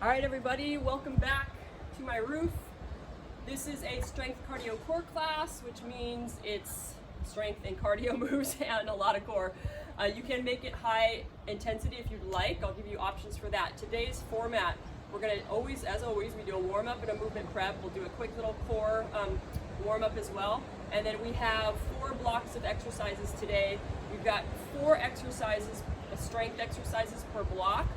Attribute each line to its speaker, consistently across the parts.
Speaker 1: All right, everybody, welcome back to my roof. This is a strength cardio core class, which means it's strength and cardio moves and a lot of core. You can make it high intensity if you'd like. I'll give you options for that. Today's format, we're gonna as always, we do a warm up and a movement prep. We'll do a quick little core warm up as well. And then we have 4 blocks of exercises today. We've got 4 exercises, strength exercises per block.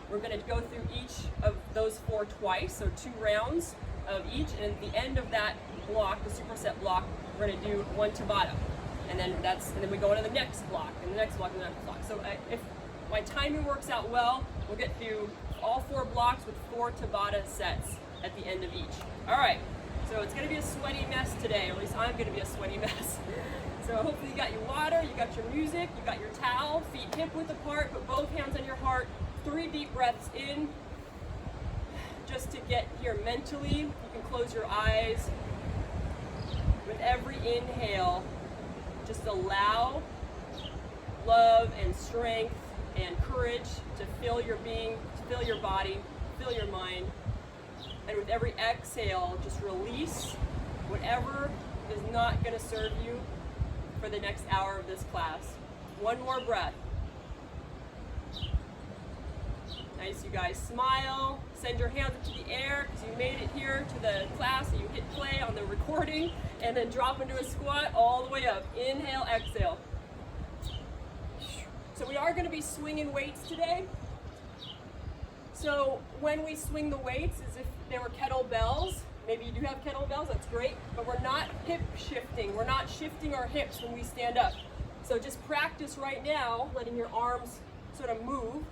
Speaker 1: We're going to go through each of those 4 twice, so 2 rounds of each, and at the end of that block, the superset block, we're going to do 1 Tabata, and then we go into the next block, and the next block, and the next block. So if my timing works out well, we'll get through all 4 blocks with 4 Tabata sets at the end of each. All right, so it's going to be a sweaty mess today, or at least I'm going to be a sweaty mess. So hopefully you got your water, you got your music, you got your towel, feet hip width apart, put both hands on your heart. 3 deep breaths in, just to get here mentally. You can close your eyes. With every inhale, just allow love and strength and courage to fill your being, to fill your body, fill your mind. And with every exhale, just release whatever is not going to serve you for the next hour of this class. 1 more breath. Nice, you guys. Smile, send your hands up to the air because you made it here to the class, and you hit play on the recording, and then drop into a squat all the way up. Inhale, exhale. So we are going to be swinging weights today. So when we swing the weights, as if they were kettlebells, maybe you do have kettlebells, that's great, but we're not hip shifting. We're not shifting our hips when we stand up. So just practice right now, letting your arms sort of move,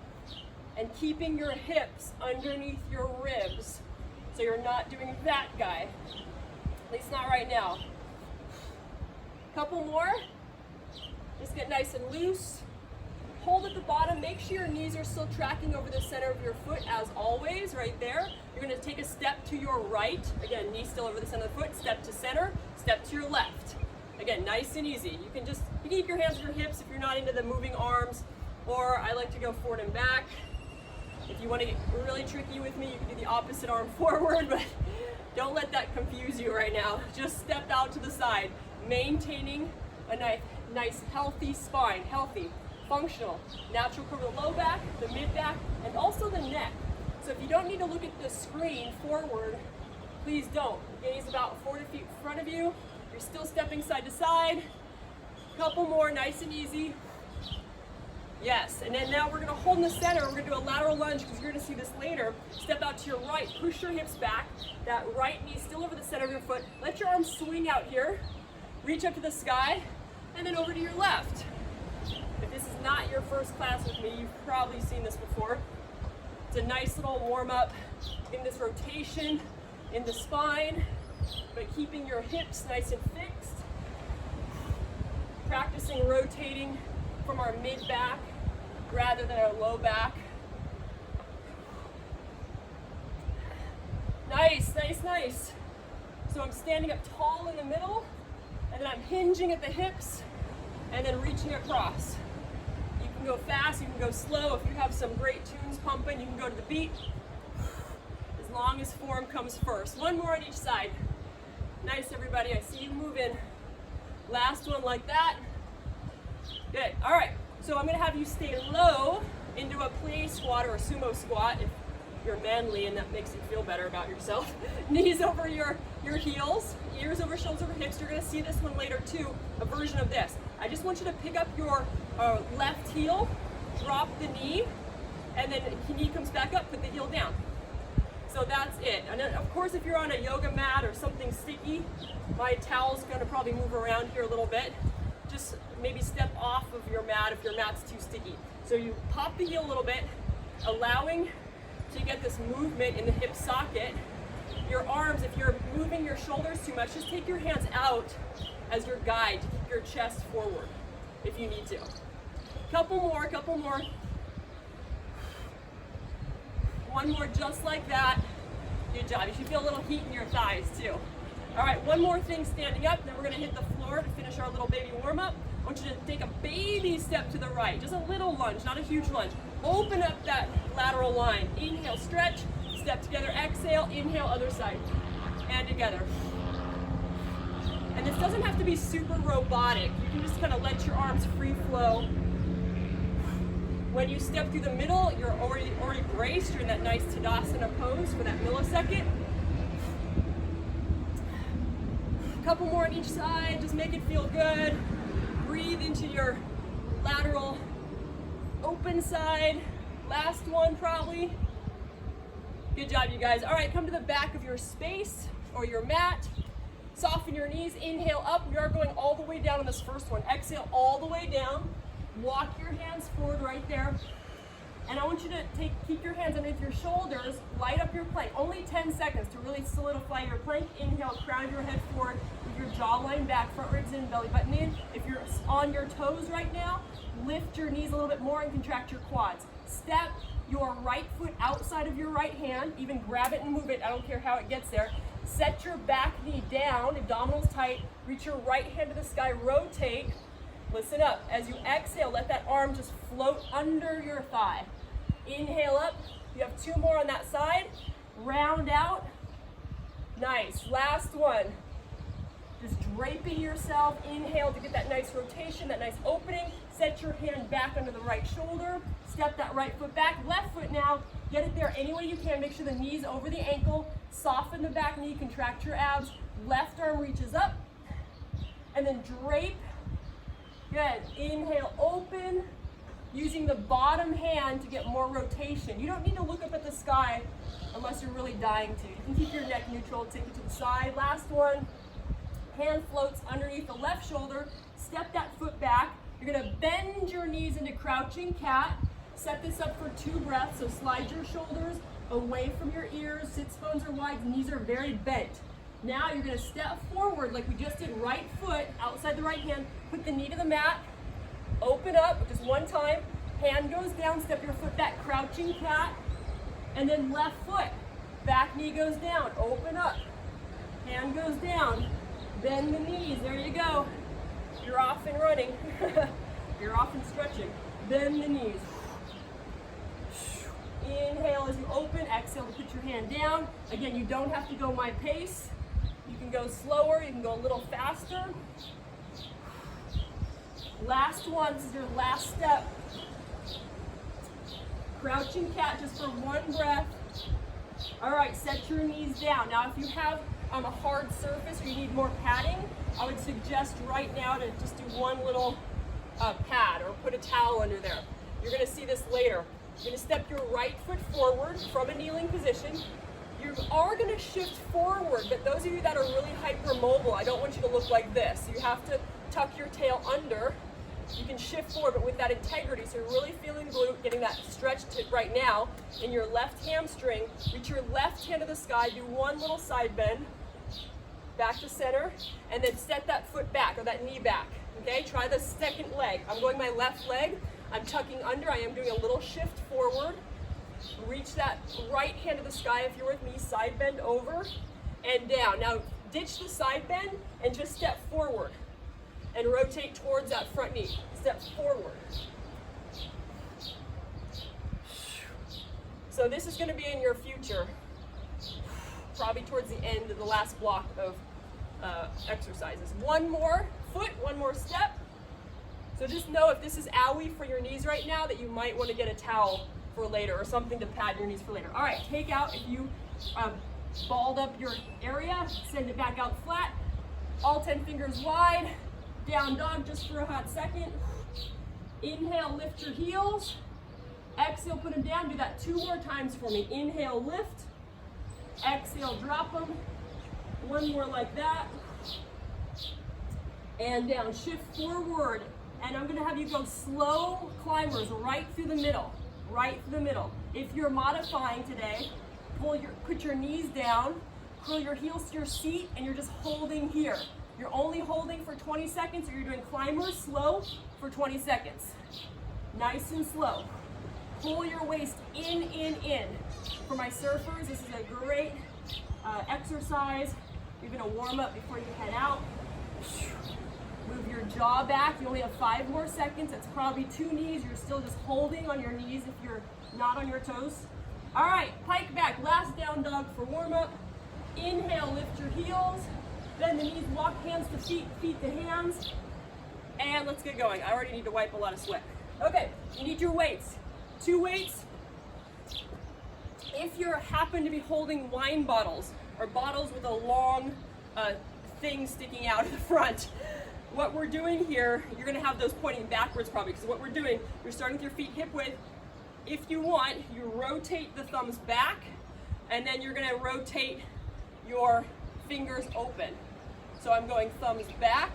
Speaker 1: and keeping your hips underneath your ribs. So you're not doing that guy. At least not right now. Couple more. Just get nice and loose. Hold at the bottom. Make sure your knees are still tracking over the center of your foot as always, right there. You're gonna take a step to your right. Again, knee still over the center of the foot. Step to center, step to your left. Again, nice and easy. You can keep your hands on your hips if you're not into the moving arms, or I like to go forward and back. If you want to get really tricky with me, you can do the opposite arm forward, but don't let that confuse you right now. Just step out to the side, maintaining a nice healthy spine, healthy, functional, natural curve of the low back, the mid back, and also the neck. So if you don't need to look at the screen forward, please don't. Gaze about 40 feet in front of you. You're still stepping side to side. Couple more, nice and easy. Yes, and then now we're going to hold in the center. We're going to do a lateral lunge because you're going to see this later. Step out to your right, push your hips back. That right knee still over the center of your foot. Let your arms swing out here. Reach up to the sky, and then over to your left. If this is not your first class with me, you've probably seen this before. It's a nice little warm up in this rotation in the spine, but keeping your hips nice and fixed. Practicing rotating from our mid back rather than our low back. Nice, nice, nice. So I'm standing up tall in the middle, and then I'm hinging at the hips, and then reaching across. You can go fast, you can go slow. If you have some great tunes pumping, you can go to the beat, as long as form comes first. 1 more on each side. Nice, everybody, I see you moving. Last one like that. Good, all right. So I'm gonna have you stay low into a plie squat or a sumo squat if you're manly and that makes you feel better about yourself. Knees over your heels, ears over shoulders over hips. You're gonna see this one later too, a version of this. I just want you to pick up your left heel, drop the knee, and then the knee comes back up, put the heel down. So that's it. And then of course if you're on a yoga mat or something sticky, my towel's gonna probably move around here a little bit. Just maybe step off of your mat if your mat's too sticky. So you pop the heel a little bit, allowing to get this movement in the hip socket. Your arms, if you're moving your shoulders too much, just take your hands out as your guide to keep your chest forward if you need to. Couple more, couple more. 1 more just like that. Good job. You should feel a little heat in your thighs too. All right, 1 more thing standing up, then we're gonna hit the floor to finish our little baby warm up. I want you to take a baby step to the right, just a little lunge, not a huge lunge. Open up that lateral line. Inhale, stretch, step together, exhale, inhale, other side, and together. And this doesn't have to be super robotic. You can just kind of let your arms free flow. When you step through the middle, you're already braced. You're in that nice Tadasana pose for that millisecond. A couple more on each side, just make it feel good. Breathe into your lateral open side. Last one probably. Good job, you guys. All right, come to the back of your space or your mat. Soften your knees, inhale up. We are going all the way down on this first one. Exhale all the way down. Walk your hands forward right there. And I want you to keep your hands underneath your shoulders, light up your plank. Only 10 seconds to really solidify your plank. Inhale, crown your head forward with your jawline back, front ribs in, belly button in. If you're on your toes right now, lift your knees a little bit more and contract your quads. Step your right foot outside of your right hand, even grab it and move it, I don't care how it gets there. Set your back knee down, abdominals tight, reach your right hand to the sky, rotate. Listen up, as you exhale, let that arm just float under your thigh. Inhale up, you have 2 more on that side, round out. Nice, last one. Just draping yourself, inhale to get that nice rotation, that nice opening. Set your hand back under the right shoulder, step that right foot back, left foot now, get it there any way you can. Make sure the knee's over the ankle, soften the back knee, contract your abs, left arm reaches up, and then drape. Good, inhale, open, using the bottom hand to get more rotation. You don't need to look up at the sky unless you're really dying to. You can keep your neck neutral, take it to the side. Last one, hand floats underneath the left shoulder, step that foot back. You're gonna bend your knees into crouching cat. Set this up for 2 breaths, so slide your shoulders away from your ears, sits bones are wide, knees are very bent. Now you're gonna step forward like we just did, right foot outside the right hand, put the knee to the mat, open up just one time, hand goes down, step your foot back, crouching cat, and then left foot, back knee goes down, open up, hand goes down, bend the knees, there you go. You're off and running. You're off and stretching. Bend the knees. Inhale as you open, exhale to put your hand down. Again, you don't have to go my pace. You can go slower, you can go a little faster. Last one, this is your last step. Crouching cat just for 1 breath. All right, set your knees down. Now if you have a hard surface or you need more padding, I would suggest right now to just do 1 little pad or put a towel under there. You're gonna see this later. You're gonna step your right foot forward from a kneeling position. You are gonna shift forward, but those of you that are really hypermobile, I don't want you to look like this. You have to tuck your tail under. You can shift forward, but with that integrity, so you're really feeling glute, getting that stretch right now in your left hamstring. Reach your left hand to the sky, do 1 little side bend, back to center, and then set that foot back, or that knee back, okay? Try the second leg. I'm going my left leg, I'm tucking under, I am doing a little shift forward. Reach that right hand to the sky if you're with me, side bend over and down. Now ditch the side bend and just step forward and rotate towards that front knee. Step forward. So this is going to be in your future, probably towards the end of the last block of exercises. 1 more foot, 1 more step. So just know if this is owie for your knees right now that you might want to get a towel for later or something to pad your knees for later. All right, take out, if you balled up your area, send it back out flat. All 10 fingers wide. Down dog just for a hot second. Inhale, lift your heels. Exhale, put them down. Do that 2 more times for me. Inhale, lift. Exhale, drop them. 1 more like that. And down, shift forward. And I'm gonna have you go slow climbers right through the middle. Right through the middle. If you're modifying today, put your knees down, curl your heels to your seat, and you're just holding here. You're only holding for 20 seconds, or you're doing climbers slow for 20 seconds. Nice and slow. Pull your waist in. For my surfers, this is a great exercise. You're gonna warm up before you head out. Move your jaw back. You only have 5 more seconds. That's probably 2 knees. You're still just holding on your knees if you're not on your toes. All right, pike back, last down dog for warm up. Inhale, lift your heels. Bend the knees, walk hands to feet, feet to hands. And let's get going. I already need to wipe a lot of sweat. Okay, you need your weights. 2 weights. If you happen to be holding wine bottles or bottles with a long thing sticking out of the front, what we're doing here, you're gonna have those pointing backwards probably, because what we're doing, you're starting with your feet hip width. If you want, you rotate the thumbs back, and then you're gonna rotate your fingers open. So I'm going thumbs back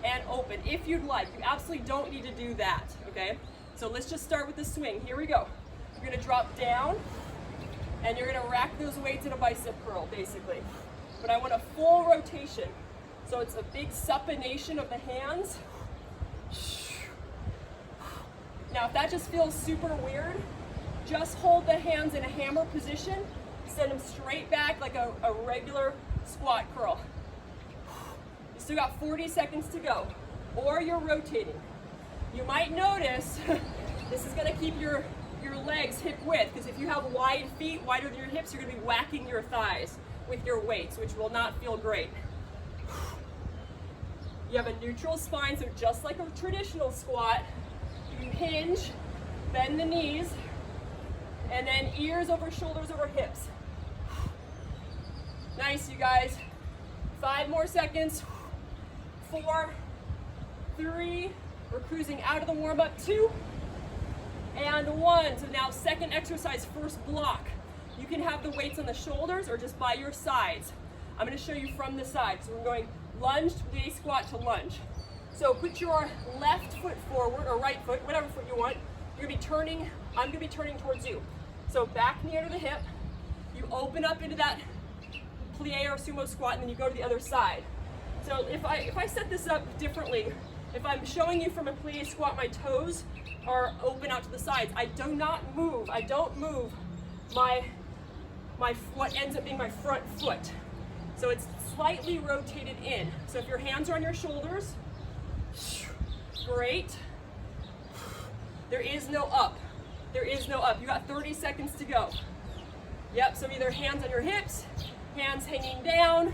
Speaker 1: and open, if you'd like. You absolutely don't need to do that, okay? So let's just start with the swing. Here we go. You're gonna drop down, and you're gonna rack those weights in a bicep curl, basically. But I want a full rotation. So it's a big supination of the hands. Now, if that just feels super weird, just hold the hands in a hammer position, send them straight back like a regular squat curl. You still got 40 seconds to go, or you're rotating. You might notice this is gonna keep your legs hip width, because if you have wide feet, wider than your hips, you're gonna be whacking your thighs with your weights, which will not feel great. You have a neutral spine, so just like a traditional squat, you hinge, bend the knees, and then ears over shoulders over hips. Nice, you guys. 5 more seconds. 4, 3, we're cruising out of the warm-up. 2, and 1. So now second exercise, first block. You can have the weights on the shoulders or just by your sides. I'm gonna show you from the side. So we're going lunge to day squat to lunge. So put your left foot forward, or right foot, whatever foot you want. You're gonna be turning, I'm gonna be turning towards you. So back knee under the hip, you open up into that plie or sumo squat, and then you go to the other side. So if I set this up differently, if I'm showing you from a plie squat, my toes are open out to the sides. I don't move what ends up being my front foot. So it's slightly rotated in. So if your hands are on your shoulders, great. There is no up. There is no up. You got 30 seconds to go. Yep, so either hands on your hips, hands hanging down,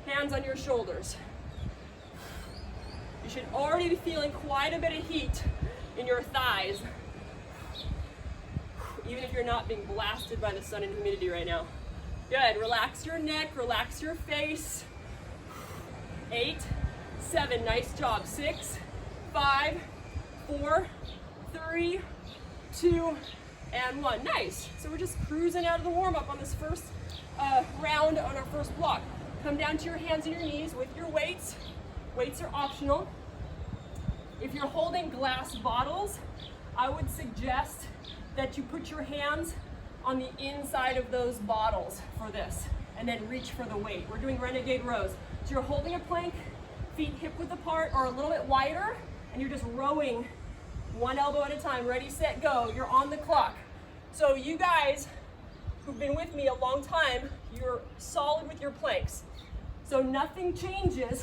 Speaker 1: hands on your shoulders. You should already be feeling quite a bit of heat in your thighs, even if you're not being blasted by the sun and humidity right now. Good, relax your neck, relax your face. 8, 7, nice job. 6, 5, 4, 3, 2, and 1. Nice. So we're just cruising out of the warm-up on this first round on our first block. Come down to your hands and your knees with your weights. Weights are optional. If you're holding glass bottles, I would suggest that you put your hands on the inside of those bottles for this, and then reach for the weight. We're doing Renegade Rows. So you're holding a plank, feet hip width apart or a little bit wider, and you're just rowing one elbow at a time. Ready, set, go. You're on the clock. So you guys who've been with me a long time, you're solid with your planks. So nothing changes,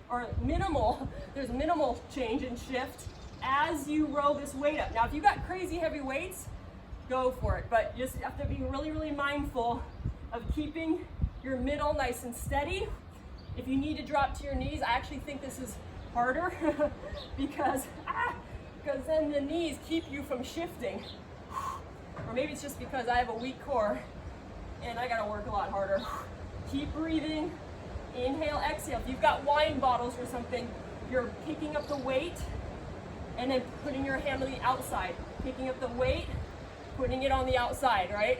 Speaker 1: or minimal, there's minimal change and shift as you row this weight up. Now, if you got crazy heavy weights, go for it, but you just have to be really, really mindful of keeping your middle nice and steady. If you need to drop to your knees, I actually think this is harder because then the knees keep you from shifting. Or maybe it's just because I have a weak core and I gotta work a lot harder. Keep breathing, inhale, exhale. If you've got wine bottles or something, you're picking up the weight and then putting your hand on the outside. Picking up the weight, putting it on the outside, right?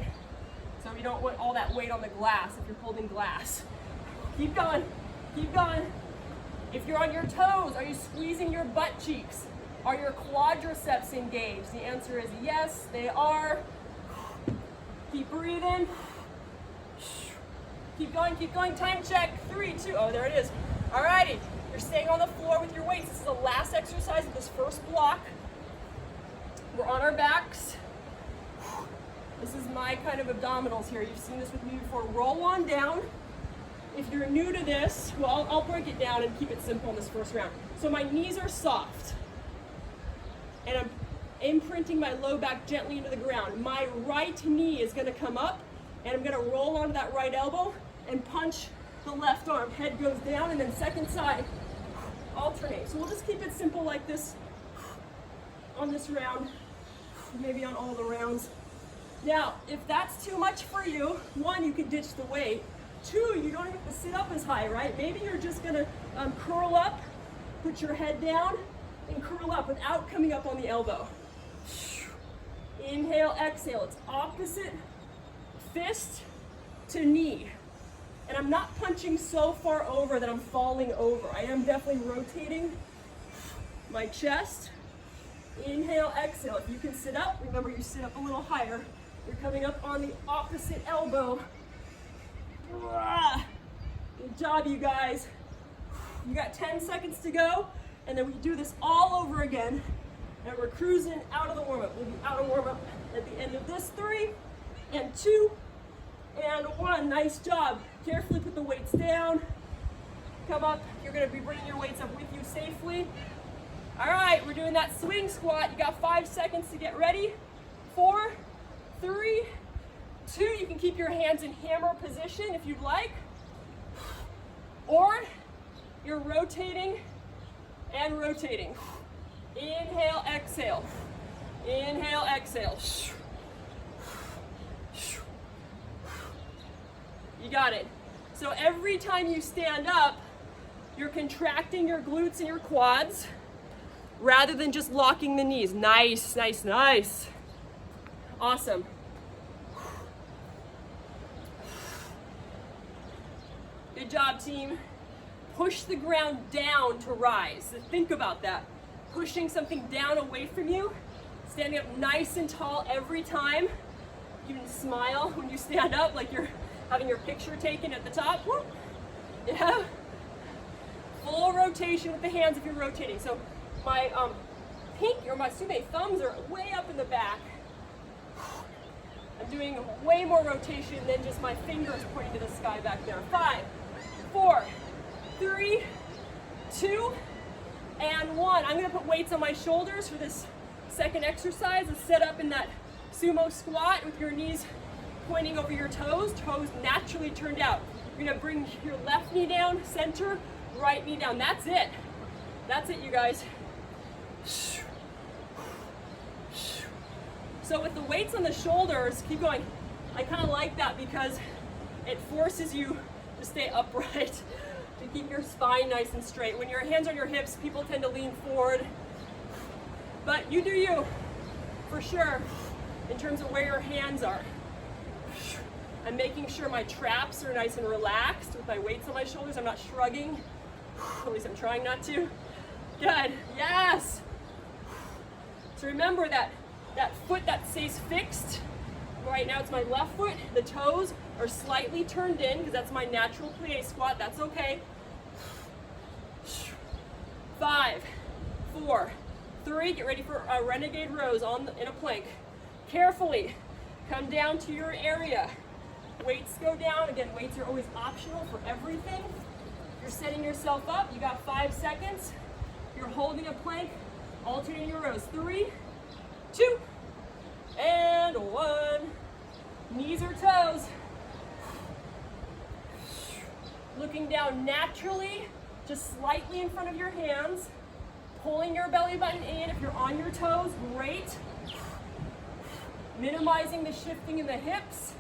Speaker 1: So you don't want all that weight on the glass if you're holding glass. Keep going, keep going. If you're on your toes, are you squeezing your butt cheeks? Are your quadriceps engaged? The answer is yes, they are. Keep breathing. Keep going, time check. 3, 2, oh, there it is. Alrighty, you're staying on the floor with your weights. This is the last exercise of this first block. We're on our backs. This is my kind of abdominals here. You've seen this with me before. Roll on down. If you're new to this, well, I'll break it down and keep it simple in this first round. So my knees are soft. And I'm imprinting my low back gently into the ground. My right knee is gonna come up, and I'm gonna roll onto that right elbow and punch the left arm. Head goes down, and then second side, alternate. So we'll just keep it simple like this on this round, maybe on all the rounds. Now, if that's too much for you, one, you can ditch the weight. Two, you don't have to sit up as high, right? Maybe you're just gonna curl up, put your head down, and curl up without coming up on the elbow. Inhale, exhale. It's opposite fist to knee. And I'm not punching so far over that I'm falling over. I am definitely rotating my chest. Inhale, exhale. If you can sit up, remember you sit up a little higher. You're coming up on the opposite elbow. Good job, you guys. You got 10 seconds to go, and then we do this all over again, and we're cruising out of the warm-up. We'll be out of warm-up at the end of this. 3 and 2 and 1. Nice job. Carefully put the weights down. Come up. You're going to be bringing your weights up with you safely. All right, we're doing that swing squat. You got 5 seconds to get ready. 4, 3, 2. You can keep your hands in hammer position if you'd like. Or you're rotating and rotating. Inhale, exhale. Inhale, exhale. You got it. So every time you stand up, you're contracting your glutes and your quads rather than just locking the knees. Nice, nice, nice. Awesome. Good job, team. Push the ground down to rise. So think about that. Pushing something down away from you, standing up nice and tall every time. You can smile when you stand up like you're having your picture taken at the top. Woo. Yeah. Full rotation with the hands if you're rotating. So my pink or my sumo thumbs are way up in the back. I'm doing way more rotation than just my fingers pointing to the sky back there. 5, 4, 3, 2, and 1. I'm gonna put weights on my shoulders for this second exercise. Let's set up in that sumo squat with your knees pointing over your toes naturally turned out. You're gonna bring your left knee down, center, right knee down. That's it. That's it, you guys. So with the weights on the shoulders, keep going. I kind of like that because it forces you to stay upright, to keep your spine nice and straight. When your hands on your hips, people tend to lean forward. But you do you, for sure, in terms of where your hands are. I'm making sure my traps are nice and relaxed with my weights on my shoulders. I'm not shrugging. At least I'm trying not to. Good. Yes. So remember that foot that stays fixed. Right now it's my left foot. The toes are slightly turned in because that's my natural plie squat. That's okay. 5, 4, 3. Get ready for a Renegade Rows in a plank. Carefully come down to your area. Weights go down. Again, weights are always optional for everything. You're setting yourself up. You got 5 seconds. You're holding a plank, alternating your rows. 3, 2, and 1. Knees or toes. Looking down naturally, just slightly in front of your hands. Pulling your belly button in. If you're on your toes, great. Minimizing the shifting in the hips.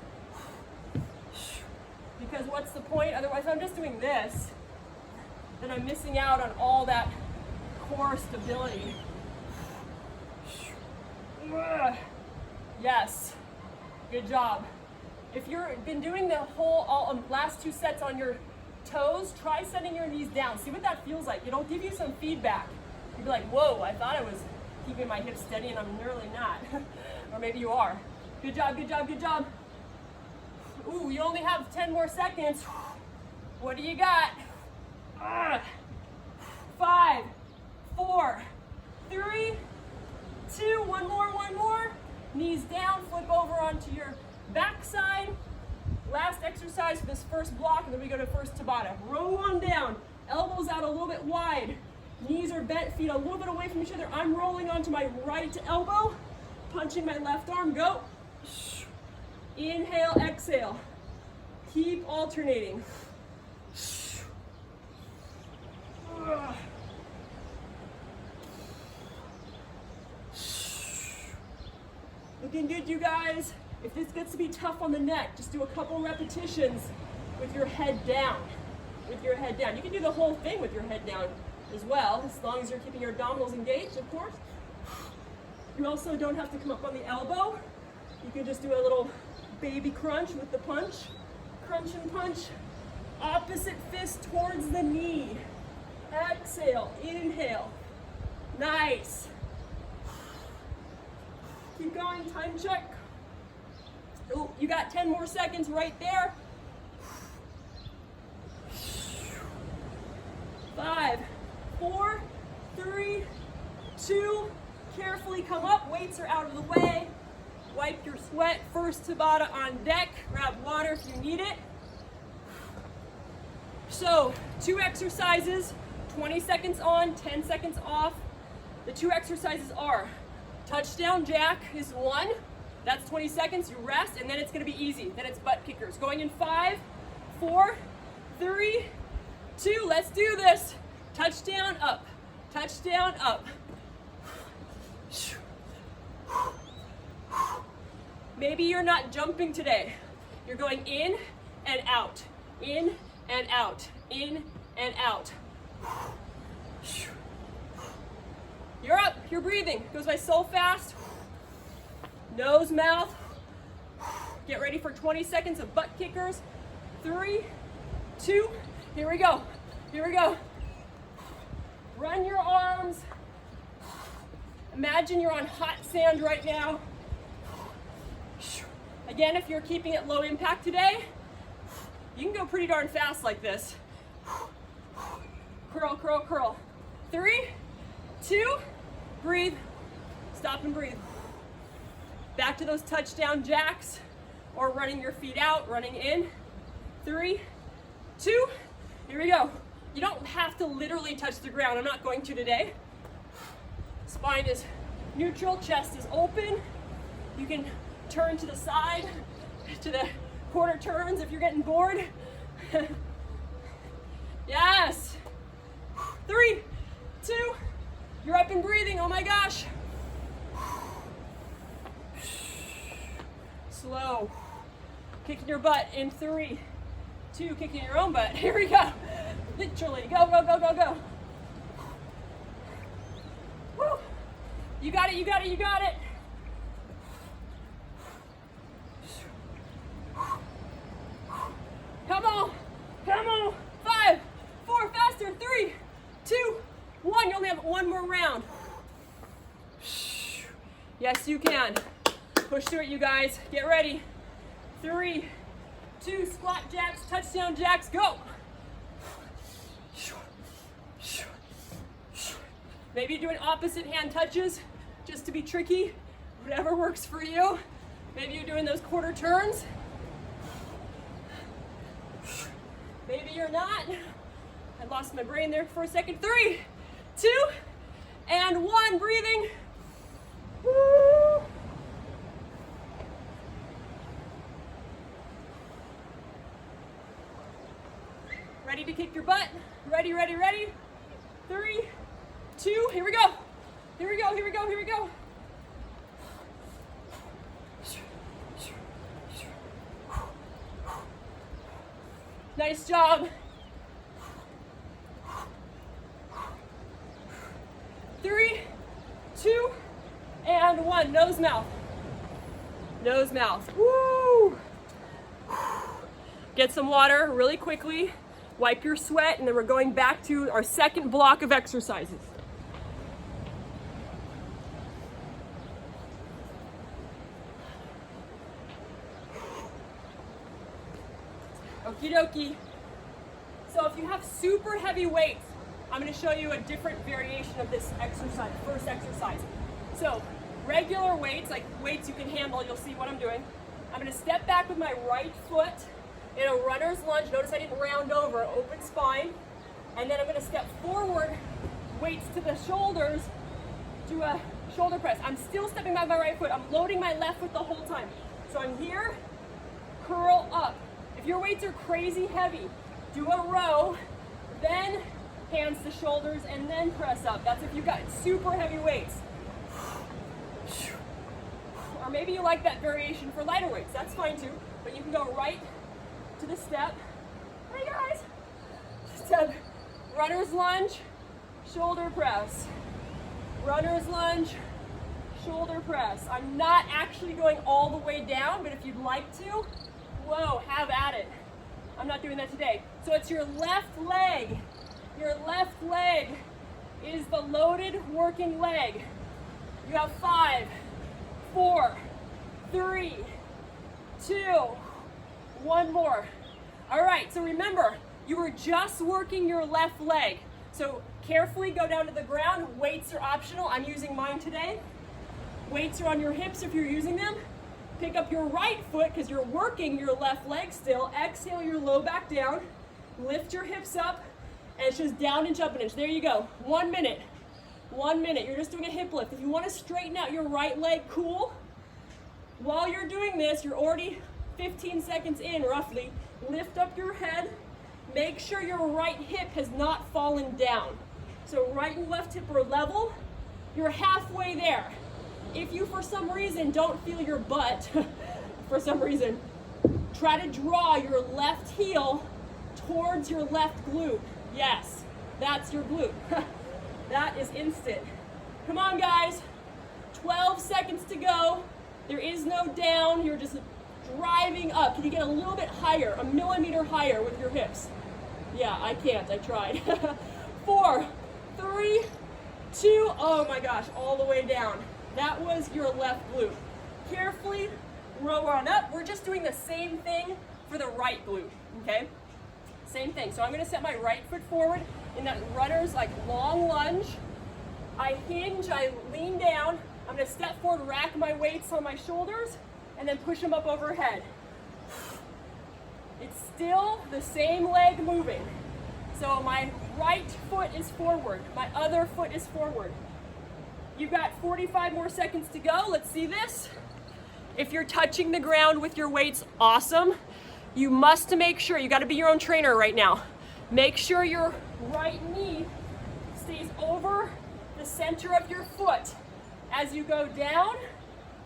Speaker 1: Because what's the point? Otherwise, if I'm just doing this, then I'm missing out on all that core stability. Yes, good job. If you've been doing the whole last 2 sets on your toes, try setting your knees down. See what that feels like. It'll give you some feedback. You'll be like, whoa, I thought I was keeping my hips steady and I'm really not. Or maybe you are. Good job, good job, good job. Ooh, you only have 10 more seconds. What do you got? 5, 4, 3, 2, one more. Knees down, flip over onto your backside. Last exercise for this first block, and then we go to first Tabata. Roll on down, elbows out a little bit wide. Knees are bent, feet a little bit away from each other. I'm rolling onto my right elbow, punching my left arm. Go. Inhale, exhale. Keep alternating. Looking good, you guys. If this gets to be tough on the neck, just do a couple repetitions with your head down. With your head down. You can do the whole thing with your head down as well, as long as you're keeping your abdominals engaged, of course. You also don't have to come up on the elbow. You can just do a little baby crunch with the punch. Crunch and punch. Opposite fist towards the knee. Exhale, inhale. Nice. Keep going, time check. Oh, you got 10 more seconds right there. 5, 4, 3, 2, carefully come up, weights are out of the way. Wipe your sweat, first Tabata on deck, grab water if you need it. So, 2 exercises, 20 seconds on, 10 seconds off. The 2 exercises are touchdown jack is 1, that's 20 seconds, you rest, and then it's gonna be easy. Then it's butt kickers. Going in 5, 4, 3, 2, let's do this. Touchdown, up, touchdown, up. Maybe you're not jumping today. You're going in and out, in and out, in and out. You're up, you're breathing. Goes by so fast. Nose, mouth. Get ready for 20 seconds of butt kickers. 3, 2, here we go. Here we go. Run your arms. Imagine you're on hot sand right now. Again, if you're keeping it low impact today, you can go pretty darn fast like this. Curl, curl, curl. 3, 2, breathe. Stop and breathe. Back to those touchdown jacks or running your feet out, running in. 3, 2, here we go. You don't have to literally touch the ground. I'm not going to today. Spine is neutral, chest is open. You can turn to the side, to the quarter turns if you're getting bored. Yes. 3, 2, you're up and breathing, oh my gosh. Slow. Kicking your butt in 3, 2, kicking your own butt. Here we go. Literally, go, go, go, go, go. Woo. You got it, you got it, you got it. Come on, come on. 5, 4, faster. 3, 2, 1. You only have one more round. Yes, you can. Push through it, you guys. Get ready. 3, 2, squat jacks, touchdown jacks, go. Maybe you're doing opposite hand touches just to be tricky. Whatever works for you. Maybe you're doing those quarter turns. Maybe you're not. I lost my brain there for a second. 3, 2, and 1. Breathing. Woo. Ready to kick your butt? Ready, ready, ready. 3, 2, here we go. Here we go, here we go, here we go. Nice job. 3, 2, and 1. Nose, mouth. Nose, mouth. Woo! Get some water really quickly. Wipe your sweat, and then we're going back to our second block of exercises. Okie dokie. So if you have super heavy weights, I'm going to show you a different variation of this exercise, first exercise. So regular weights, like weights you can handle, you'll see what I'm doing. I'm going to step back with my right foot in a runner's lunge. Notice I didn't round over, open spine. And then I'm going to step forward weights to the shoulders, do a shoulder press. I'm still stepping by my right foot. I'm loading my left foot the whole time. So I'm here, curl up. If your weights are crazy heavy, do a row, then hands to shoulders, and then press up. That's if you've got super heavy weights. Or maybe you like that variation for lighter weights. That's fine too. But you can go right to the step. Hey guys! Step, runner's lunge, shoulder press. Runner's lunge, shoulder press. I'm not actually going all the way down, but if you'd like to, whoa, have at it. I'm not doing that today. So it's your left leg. Your left leg is the loaded working leg. You have 5, 4, 3, 2, 1 more. All right, so remember, you were just working your left leg. So carefully go down to the ground. Weights are optional. I'm using mine today. Weights are on your hips if you're using them. Pick up your right foot because you're working your left leg still. Exhale your low back down. Lift your hips up, and it's just down inch, up an inch. There you go. 1 minute. 1 minute. You're just doing a hip lift. If you want to straighten out your right leg, cool. While you're doing this, you're already 15 seconds in roughly. Lift up your head. Make sure your right hip has not fallen down. So right and left hip are level. You're halfway there. If you, for some reason, don't feel your butt, for some reason, try to draw your left heel towards your left glute. Yes, that's your glute. That is instant. Come on, guys. 12 seconds to go. There is no down. You're just driving up. Can you get a little bit higher, a millimeter higher with your hips? Yeah, I can't. I tried. 4, 3, 2. Oh my gosh, all the way down. That was your left glute. Carefully row on up. We're just doing the same thing for the right glute, okay? Same thing. So I'm going to set my right foot forward in that runner's like long lunge. I hinge, I lean down. I'm going to step forward, rack my weights on my shoulders, and then push them up overhead. It's still the same leg moving. So my right foot is forward. My other foot is forward. You've got 45 more seconds to go. Let's see this. If you're touching the ground with your weights, awesome. You must make sure, you got to be your own trainer right now. Make sure your right knee stays over the center of your foot as you go down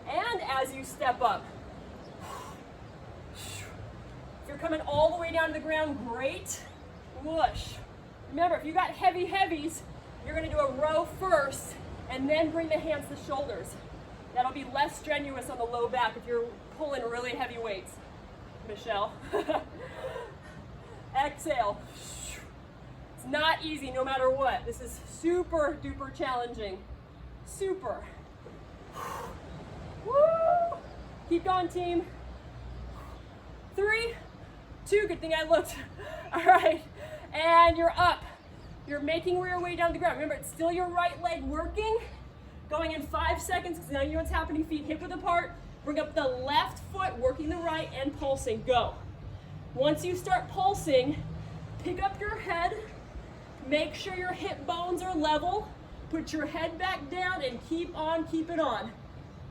Speaker 1: and as you step up. If you're coming all the way down to the ground, great. Whoosh. Remember, if you got heavy heavies, you're going to do a row first and then bring the hands to shoulders. That'll be less strenuous on the low back if you're pulling really heavy weights. Michelle. Exhale. It's not easy no matter what. This is super duper challenging. Super. Woo! Keep going, team. 3, 2, good thing I looked. All right, and you're up. You're making your way down the ground. Remember, it's still your right leg working. Going in 5 seconds, because now you know what's happening. Feet hip width apart. Bring up the left foot, working the right, and pulsing. Go. Once you start pulsing, pick up your head. Make sure your hip bones are level. Put your head back down and keep on keeping on.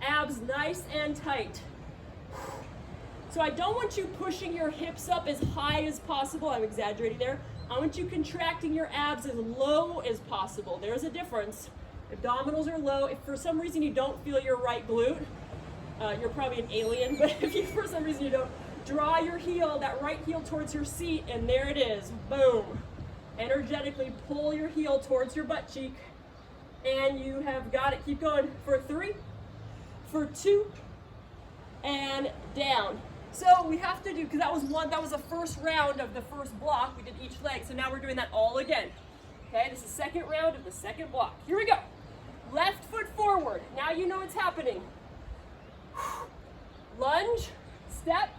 Speaker 1: Abs nice and tight. So I don't want you pushing your hips up as high as possible. I'm exaggerating there. I want you contracting your abs as low as possible. There's a difference. Abdominals are low. If for some reason you don't feel your right glute, you're probably an alien, but if you, for some reason you don't, draw your heel, that right heel towards your seat, and there it is. Boom. Energetically pull your heel towards your butt cheek, and you have got it. Keep going for 3, for 2, and down. So we have to do, because that was the first round of the first block. We did each leg, so now we're doing that all again. Okay, this is the second round of the second block. Here we go. Left foot forward. Now you know what's happening. Lunge, step,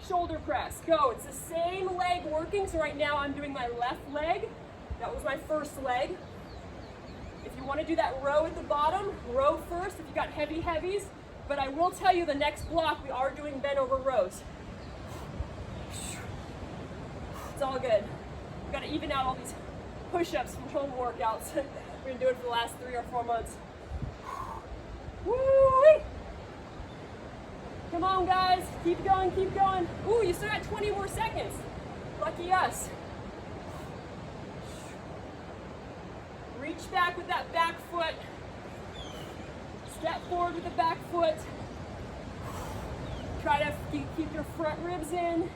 Speaker 1: shoulder press. Go. It's the same leg working. So right now I'm doing my left leg. That was my first leg. If you want to do that row at the bottom, row first if you got heavy heavies. But I will tell you the next block we are doing bent over rows. It's all good. We've got to even out all these push-ups from home workouts. We've been doing it for the last 3 or 4 months. Woo-wee. Come on, guys. Keep going, keep going. Ooh, you still got 20 more seconds. Lucky us. Reach back with that back foot. Step forward with the back foot. Try to keep your front ribs in.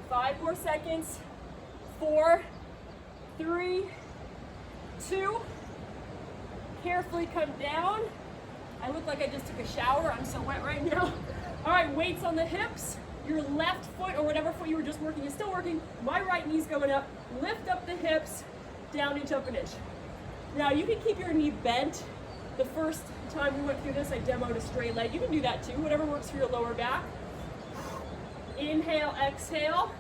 Speaker 1: 5 more seconds. 4, 3, 2. Carefully come down. I look like I just took a shower. I'm so wet right now. All right, weights on the hips. Your left foot or whatever foot you were just working is still working. My right knee's going up. Lift up the hips, down inch, up an inch. Now you can keep your knee bent. The first time we went through this, I demoed a straight leg. You can do that too, whatever works for your lower back. Inhale, exhale.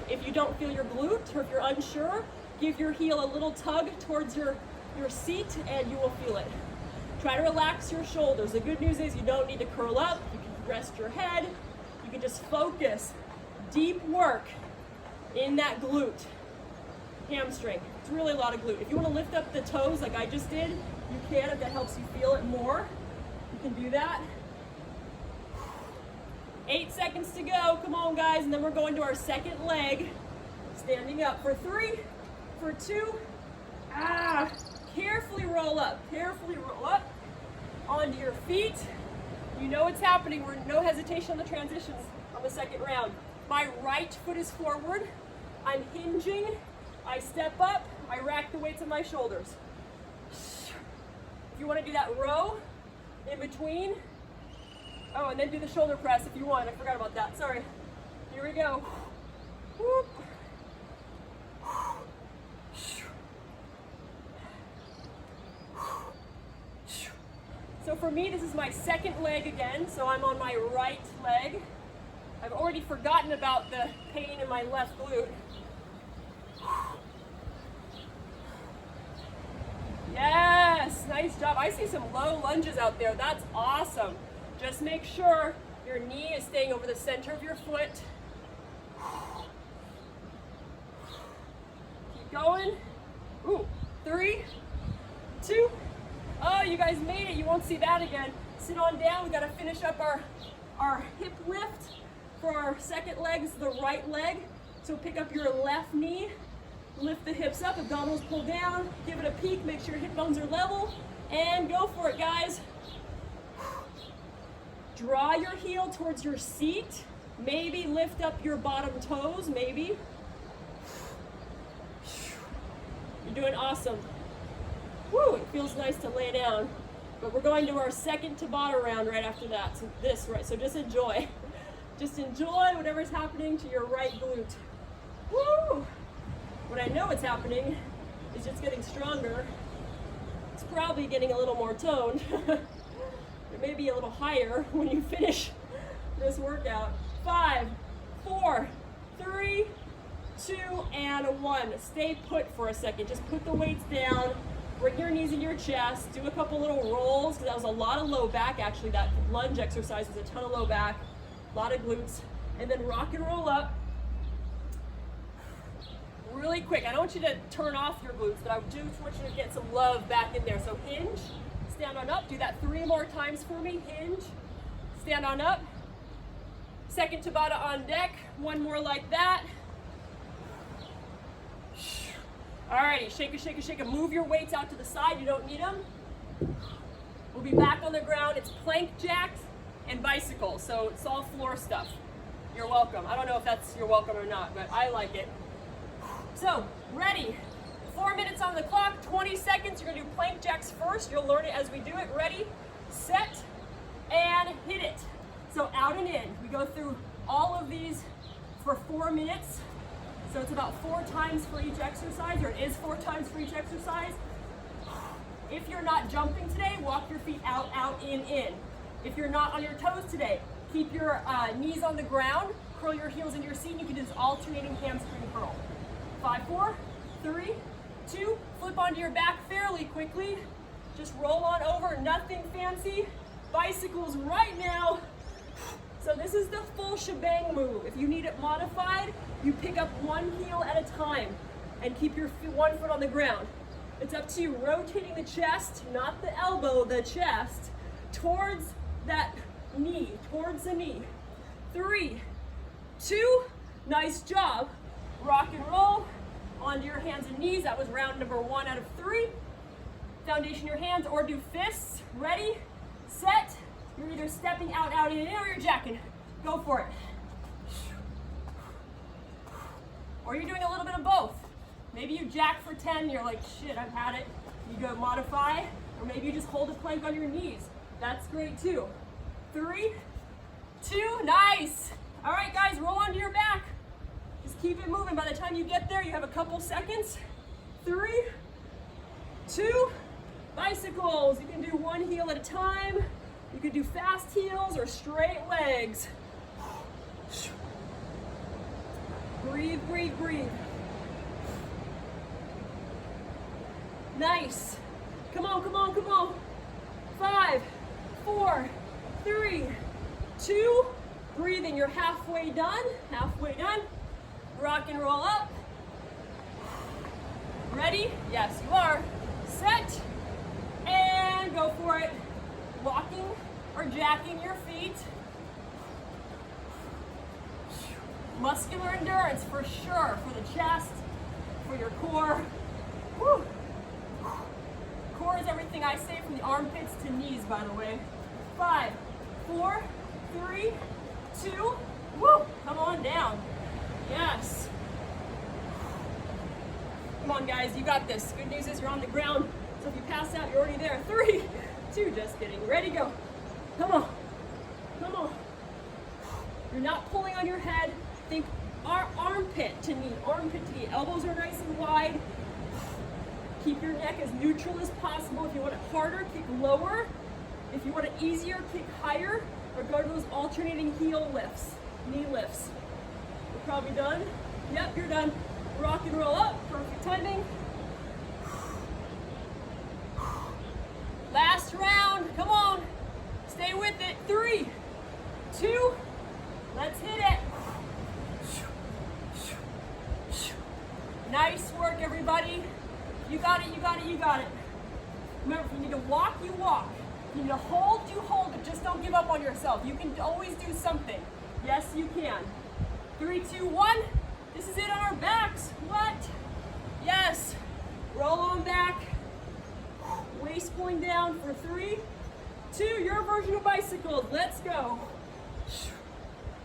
Speaker 1: If you don't feel your glute or if you're unsure, give your heel a little tug towards your seat and you will feel it. Try to relax your shoulders. The good news is you don't need to curl up. You can rest your head. You can just focus. Deep work in that glute. Hamstring. It's really a lot of glute. If you want to lift up the toes like I just did, you can if that helps you feel it more. You can do that. 8 seconds to go. Come on, guys. And then we're going to our second leg. Standing up for 3, for 2. Carefully roll up. Carefully roll up onto your feet. You know what's happening. We're no hesitation on the transitions on the second round. My right foot is forward. I'm hinging. I step up. I rack the weights on my shoulders. If you want to do that row in between. Oh, and then do the shoulder press if you want. I forgot about that. Sorry. Here we go. Whoop. So for me, this is my second leg again, so I'm on my right leg. I've already forgotten about the pain in my left glute. Yes, nice job. I see some low lunges out there. That's awesome. Just make sure your knee is staying over the center of your foot. Keep going. Ooh, 3, 2. Oh, you guys made it. You won't see that again. Sit on down. We got to finish up our hip lift for our second leg. This is the right leg. So pick up your left knee, lift the hips up, abdominals pull down, give it a peek, make sure your hip bones are level, and go for it, guys. Draw your heel towards your seat. Maybe lift up your bottom toes, maybe. You're doing awesome. Woo, it feels nice to lay down. But we're going to our second Tabata round right after that. So just enjoy. Just enjoy whatever's happening to your right glute. Woo! What I know is happening is just getting stronger. It's probably getting a little more toned. It may be a little higher when you finish this workout. 5, 4, 3, 2, and 1. Stay put for a second. Just put the weights down. Bring your knees in your chest. Do a couple little rolls, because that was a lot of low back, actually. That lunge exercise was a ton of low back, a lot of glutes. And then rock and roll up. Really quick. I don't want you to turn off your glutes, but I do want you to get some love back in there. So hinge, stand on up. Do that 3 more times for me. Hinge, stand on up. Second Tabata on deck. 1 more like that. Alrighty, shake it, shake it, shake it. Move your weights out to the side. You don't need them. We'll be back on the ground. It's plank jacks and bicycles, so it's all floor stuff. You're welcome. I don't know if that's you're welcome or not, but I like it. So, ready. 4 minutes on the clock, 20 seconds. You're gonna do plank jacks first. You'll learn it as we do it. Ready, set, and hit it. So out and in. We go through all of these for 4 minutes. So it's about 4 times for each exercise, or it is 4 times for each exercise. If you're not jumping today, walk your feet out, out, in. If you're not on your toes today, keep your knees on the ground, curl your heels into your seat, and you can do this alternating hamstring curl. 5, 4, 3, 2, flip onto your back fairly quickly. Just roll on over, nothing fancy. Bicycles right now. So this is the full shebang move. If you need it modified, you pick up 1 heel at a time. and keep your one foot on the ground. It's up to you, rotating the chest, not the elbow, the chest, towards that knee, towards the knee. 3, 2, nice job. Rock and roll onto your hands and knees. That was round number 1 out of 3. Foundation your hands or do fists. Ready, set. You're either stepping out, in, or you're jacking. Go for it. Or you're doing a little bit of both. Maybe you jack for 10, you're like, shit, I've had it. You go modify, or maybe you just hold a plank on your knees. That's great too. 3, 2, nice. All right, guys, roll onto your back. Just keep it moving. By the time you get there, you have a couple seconds. 3, 2, bicycles. You can do one heel at a time. You can do fast heels or straight legs. Breathe, breathe, breathe. Nice. Come on, come on, come on. 5, 4, 3, 2, breathing. You're halfway done, halfway done. Rock and roll up. Ready? Yes, you are. Set, and go for it. Walking or jacking your feet. Muscular endurance for sure, for the chest, for your core. Woo. Core is everything I say from the armpits to knees, by the way. 5, 4, 3, 2, woo, come on down. Yes. Come on, guys, you got this. Good news is you're on the ground, so if you pass out, you're already there. 3, 2, just kidding. Ready, go. Come on, come on. You're not pulling on your head. Think armpit to knee, armpit to knee. Elbows are nice and wide. Keep your neck as neutral as possible. If you want it harder, kick lower. If you want it easier, kick higher, or go to those alternating heel lifts, knee lifts. You're probably done. Yep, you're done. Rock and roll up, perfect timing. Last round, come on. Stay with it. 3, 2, let's hit it. Nice work, everybody. You got it, you got it, you got it. Remember, if you need to walk, you walk. If you need to hold, you hold, but just don't give up on yourself. You can always do something. Yes, you can. 3, 2, 1. This is it on our backs. What? Yes. Roll on back. Waist pulling down for 3, 2. Your version of bicycles. Let's go.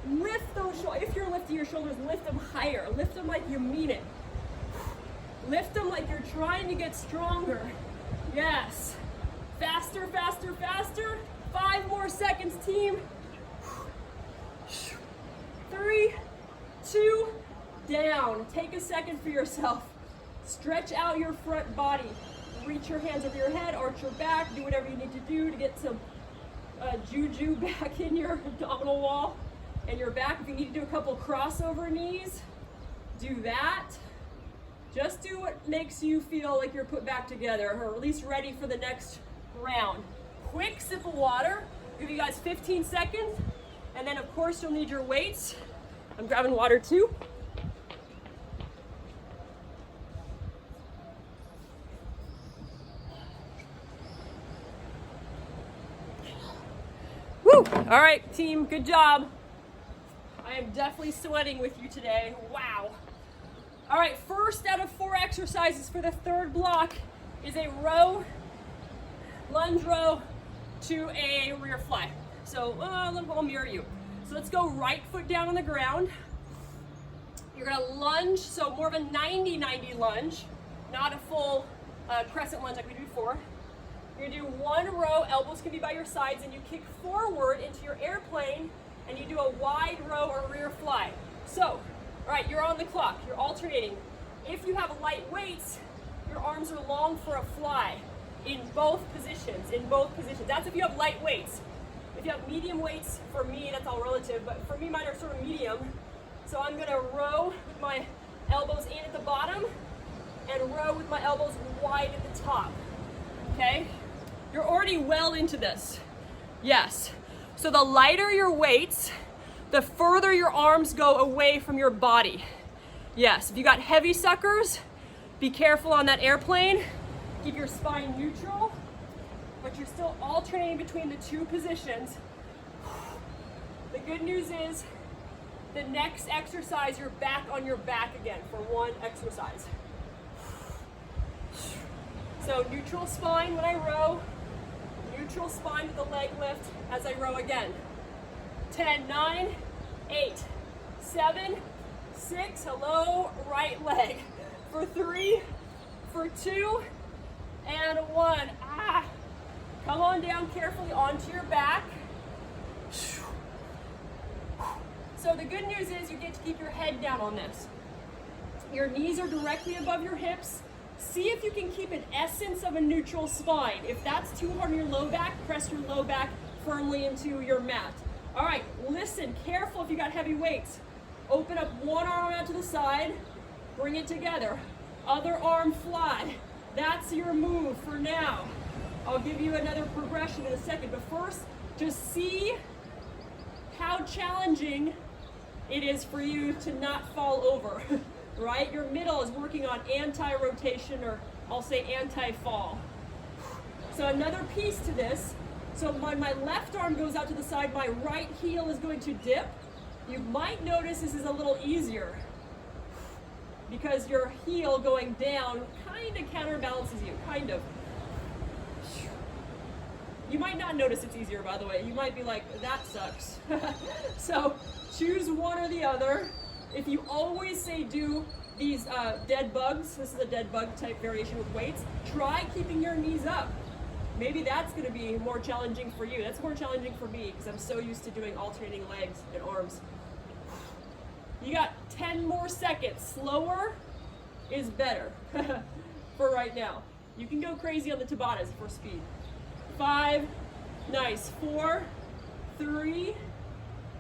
Speaker 1: Lift those shoulders. If you're lifting your shoulders, lift them higher. Lift them like you mean it. Lift them like you're trying to get stronger. Yes. Faster, faster, faster. 5 more seconds, team. 3, 2, down. Take a second for yourself. Stretch out your front body. Reach your hands over your head, arch your back, do whatever you need to do to get some juju back in your abdominal wall and your back. If you need to do a couple crossover knees, do that. Just do what makes you feel like you're put back together, or at least ready for the next round. Quick sip of water. Give you guys 15 seconds. And then of course you'll need your weights. I'm grabbing water too. Woo! All right, team, good job. I am definitely sweating with you today. Wow. All right, first out of 4 exercises for the third block is a row, lunge row to a rear fly. So I'll mirror you. So let's go right foot down on the ground. You're gonna lunge, so more of a 90-90 lunge, not a full crescent lunge like we did before. You're gonna do 1 row, elbows can be by your sides, and you kick forward into your airplane, and you do a wide row or rear fly. So, all right, you're on the clock, you're alternating. If you have light weights, your arms are long for a fly in both positions, That's if you have light weights. If you have medium weights, for me, that's all relative, but for me, mine are sort of medium. So I'm gonna row with my elbows in at the bottom and row with my elbows wide at the top, okay? You're already well into this. Yes. So the lighter your weights, the further your arms go away from your body. Yes, if you got heavy suckers, Be careful on that airplane. Keep your spine neutral, but you're still alternating between the two positions. The good news is the next exercise, you're back on your back again for one exercise. So neutral spine when I row, neutral spine with the leg lift as I row again. 10, 9, 8, 7, 6, hello, right leg. For 3, for 2, and 1. Come on down carefully onto your back. So the good news is you get to keep your head down on this. Your knees are directly above your hips. See if you can keep an essence of a neutral spine. If that's too hard on your low back, press your low back firmly into your mat. All right, listen, careful if you got heavy weights. Open up one arm out to the side, bring it together. Other arm flat. That's your move for now. I'll give you another progression in a second, but first, just see how challenging it is for you to not fall over, right? Your middle is working on anti-rotation, or I'll say anti-fall. So another piece to this, so when my left arm goes out to the side, my right heel is going to dip. You might notice this is a little easier because your heel going down kind of counterbalances you, kind of. You might not notice it's easier, by the way. You might be like, that sucks. So choose one or the other. If you always say do these dead bugs, this is a dead bug type variation with weights, try keeping your knees up. Maybe that's gonna be more challenging for you. That's more challenging for me because I'm so used to doing alternating legs and arms. You got 10 more seconds. Slower is better for right now. You can go crazy on the Tabatas for speed. 5, nice, 4, 3,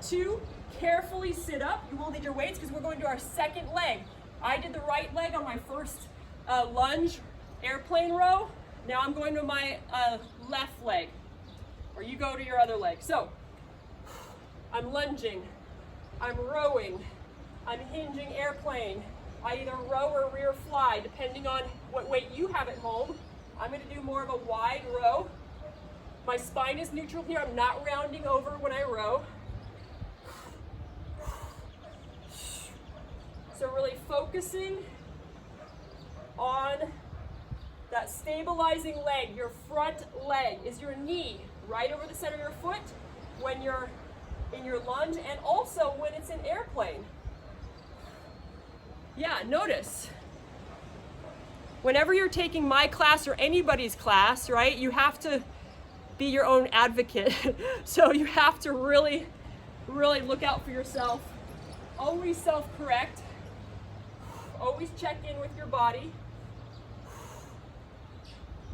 Speaker 1: 2, carefully sit up. You will need your weights because we're going to our second leg. I did the right leg on my first lunge airplane row. Now I'm going to my left leg, or you go to your other leg. So I'm lunging, I'm rowing, I'm hinging airplane. I either row or rear fly, depending on what weight you have at home. I'm going to do more of a wide row. My spine is neutral here. I'm not rounding over when I row. So really focusing on that stabilizing leg. Your front leg is your knee right over the center of your foot when you're in your lunge, and also when it's in airplane. Yeah, notice. Whenever you're taking my class or anybody's class, right, you have to be your own advocate. So you have to really, really look out for yourself. Always self-correct. Always check in with your body.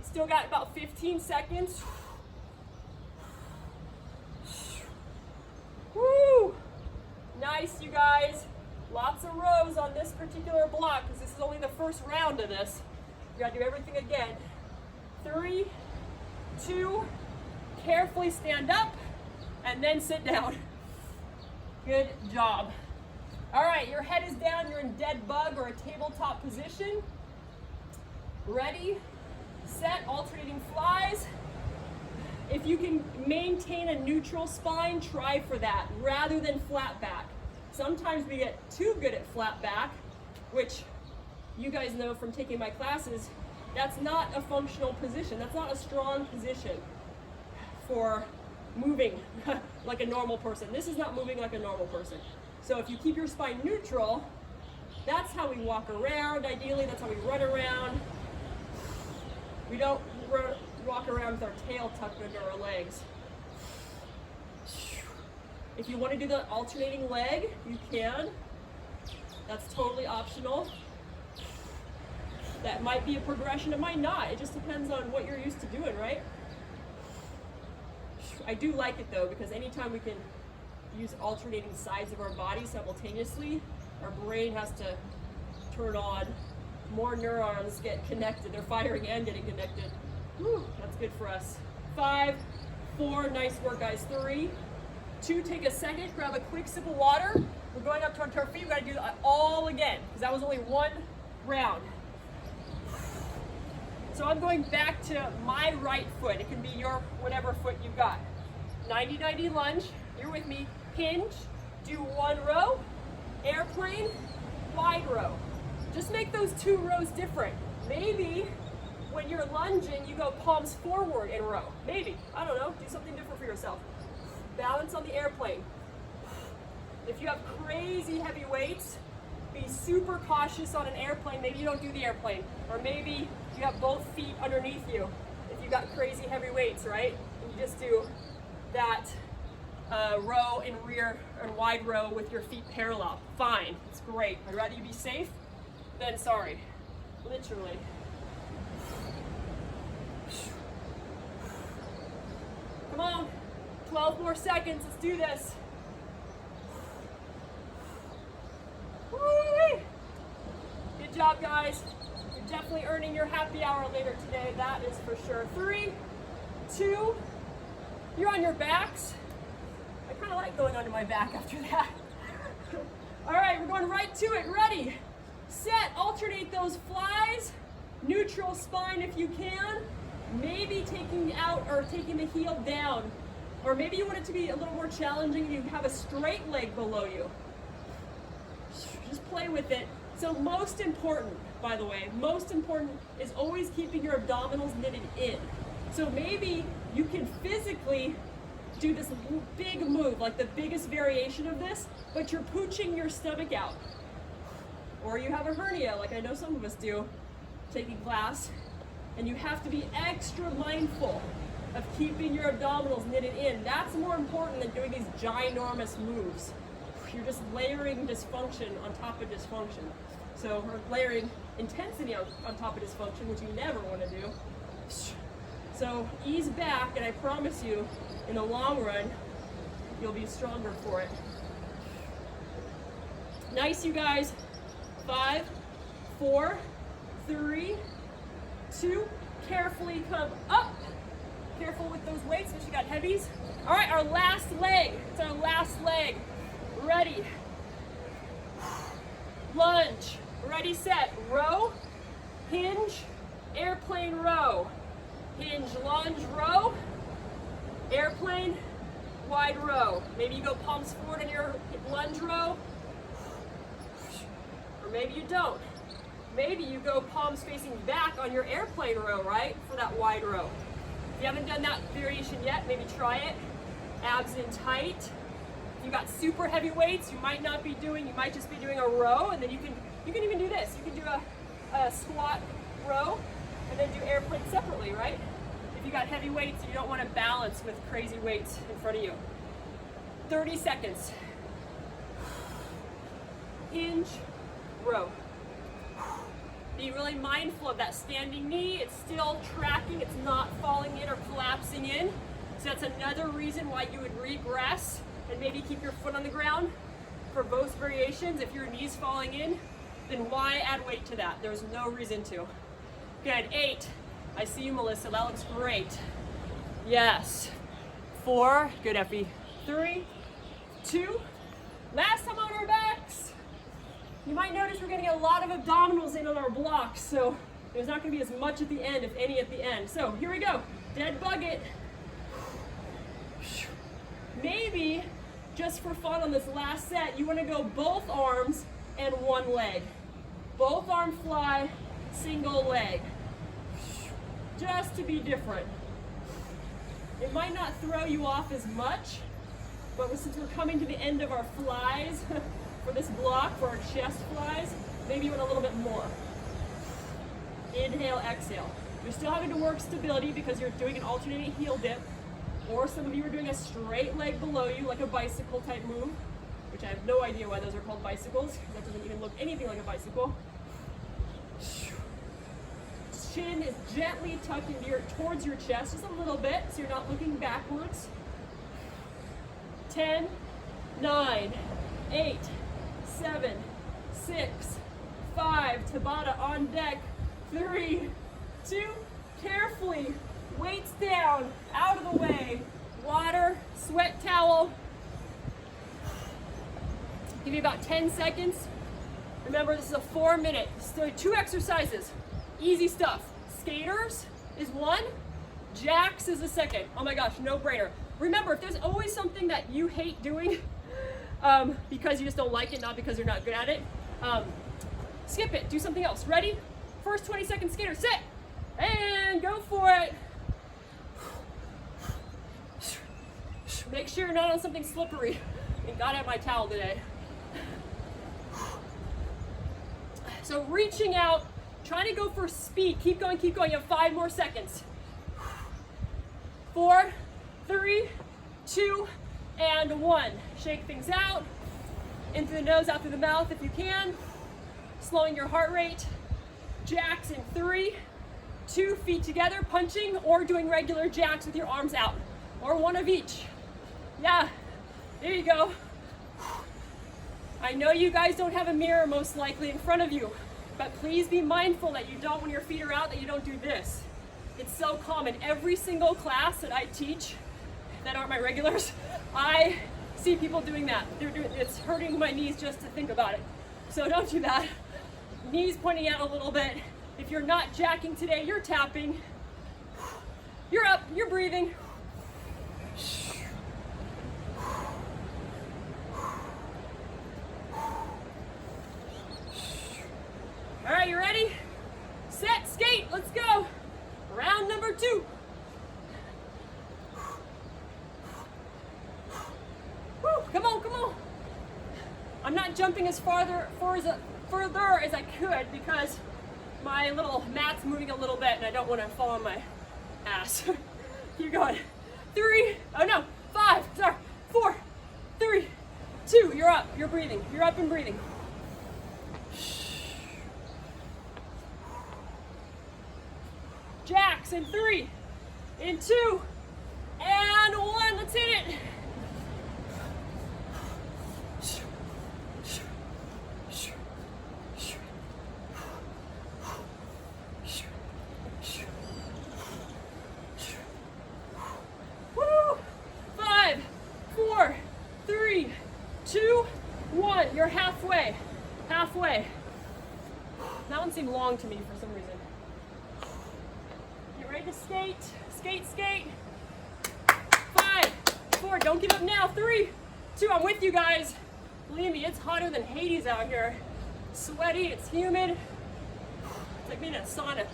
Speaker 1: Still got about 15 seconds. Woo! Nice, you guys. Lots of rows on this particular block because this is only the first round of this. You gotta do everything again. 3, 2, carefully stand up and then sit down. Good job. All right, your head is down, you're in dead bug or a tabletop position. Ready, set, alternating flies. If you can maintain a neutral spine, try for that rather than flat back. Sometimes we get too good at flat back, which you guys know from taking my classes, that's not a functional position. That's not a strong position for moving like a normal person. This is not moving like a normal person. So if you keep your spine neutral, that's how we walk around. Ideally, that's how we run around. We don't walk around with our tail tucked under our legs. If you want to do the alternating leg, you can. That's totally optional. That might be a progression, it might not. It just depends on what you're used to doing, right? I do like it though, because anytime we can use alternating sides of our body simultaneously, our brain has to turn on. More neurons get connected. They're firing and getting connected. Whew, that's good for us. 5, 4, nice work guys. 3, 2, take a second, grab a quick sip of water. We're going up to our feet. We gotta do that all again, because that was only one round. So I'm going back to my right foot. It can be your whatever foot you got. 90-90 lunge, you're with me. Hinge, do one row, airplane, wide row. Just make those two rows different. Maybe when you're lunging, you go palms forward in row. Maybe, I don't know, do something different for yourself. Balance on the airplane. If you have crazy heavy weights, be super cautious on an airplane. Maybe you don't do the airplane, or maybe you have both feet underneath you if you got crazy heavy weights, right? And you just do that row in rear and wide row with your feet parallel. Fine, it's great. I'd rather you be safe than sorry, literally. Come on, 12 more seconds, let's do this. Woo-wee. Good job, guys. You're definitely earning your happy hour later today, that is for sure. 3, 2, you're on your backs. I kind of like going onto my back after that. All right, we're going right to it. Ready, set, alternate those flies, neutral spine if you can, maybe taking out or taking the heel down, or maybe you want it to be a little more challenging and you have a straight leg below you. Just play with it. So most important, by the way, most important is always keeping your abdominals knitted in. So maybe you can physically do this big move, like the biggest variation of this, but you're pooching your stomach out. Or you have a hernia, like I know some of us do, taking class, and you have to be extra mindful of keeping your abdominals knitted in. That's more important than doing these ginormous moves. You're just layering dysfunction on top of dysfunction. So, or layering intensity on top of dysfunction, which you never want to do. So ease back, and I promise you, in the long run, you'll be stronger for it. Nice, you guys. 5, 4, 3, 2, carefully come up. Careful with those weights, if you got heavies. All right, our last leg. It's our last leg. Ready. Lunge. Ready, set. Row. Hinge. Airplane row. Hinge, lunge, row. Airplane, wide row. Maybe you go palms forward in your lunge row. Or maybe you don't. Maybe you go palms facing back on your airplane row, right? For that wide row. If you haven't done that variation yet, maybe try it. Abs in tight. If you got super heavy weights, you might not be doing, you might just be doing a row, and then you can even do this. You can do a squat row and then do airplane separately, right? If you got heavy weights, you don't want to balance with crazy weights in front of you. 30 seconds. Hinge, row. Be really mindful of that standing knee. It's still tracking, it's not falling in or collapsing in. So that's another reason why you would regress and maybe keep your foot on the ground for both variations. If your knee's falling in, then why add weight to that? There's no reason to. Good, 8. I see you, Melissa, that looks great. Yes. 4, good, Effie. 3, 2, last time on our backs. You might notice we're getting a lot of abdominals in on our blocks, so there's not gonna be as much at the end, if any at the end. So here we go, dead bug it. Maybe, just for fun on this last set, you wanna go both arms and one leg. Both arm fly, single leg. Just to be different. It might not throw you off as much, but since we're coming to the end of our flies for this block, for our chest flies, maybe you want a little bit more. Inhale, exhale. You're still having to work stability because you're doing an alternating heel dip, or some of you are doing a straight leg below you, like a bicycle type move, which I have no idea why those are called bicycles, because that doesn't even look anything like a bicycle. Chin is gently tucked into towards your chest, just a little bit, so you're not looking backwards. 10, 9, 8, 7, 6, 5, Tabata on deck. 3, 2, carefully, weights down, out of the way. Water, sweat towel. Give you about 10 seconds. Remember, this is a 4-minute, still 2 exercises. Easy stuff. skaters is one, jacks is the second. Oh my gosh, no brainer. Remember, if there's always something that you hate doing because you just don't like it, not because you're not good at it, skip it, do something else. Ready? First 20-second skater, sit, and go for it. Make sure you're not on something slippery. Thank God I have my towel today. So reaching out, trying to go for speed. Keep going, keep going. You have 5 more seconds. 4, 3, 2, and 1. Shake things out. In through the nose, out through the mouth if you can. Slowing your heart rate. Jacks in 3, 2 feet together, punching, or doing regular jacks with your arms out. Or one of each. Yeah, there you go. I know you guys don't have a mirror most likely in front of you, but please be mindful that you don't, when your feet are out, that you don't do this. It's so common. Every single class that I teach that aren't my regulars, I see people doing that. It's hurting my knees just to think about it. So don't do that. Knees pointing out a little bit. If you're not jacking today, you're tapping. You're up, you're breathing. All right, you ready? Set, skate, let's go. Round number 2. Woo, come on, come on. I'm not jumping as further as I could because my little mat's moving a little bit and I don't want to fall on my ass. Keep going. 3, oh no, 5, sorry, 4, 3, 2, you're up, you're breathing, you're up and breathing. Jacks in 3, in 2, and 1. Let's hit it. Woo! 5, 4, 3, 2, 1. You're halfway. Halfway. That one seemed long to me for some reason. Ready to skate, skate, skate. 5, 4, don't give up now. 3, 2, I'm with you guys. Believe me, it's hotter than Hades out here. Sweaty, it's humid. It's like being in a sauna.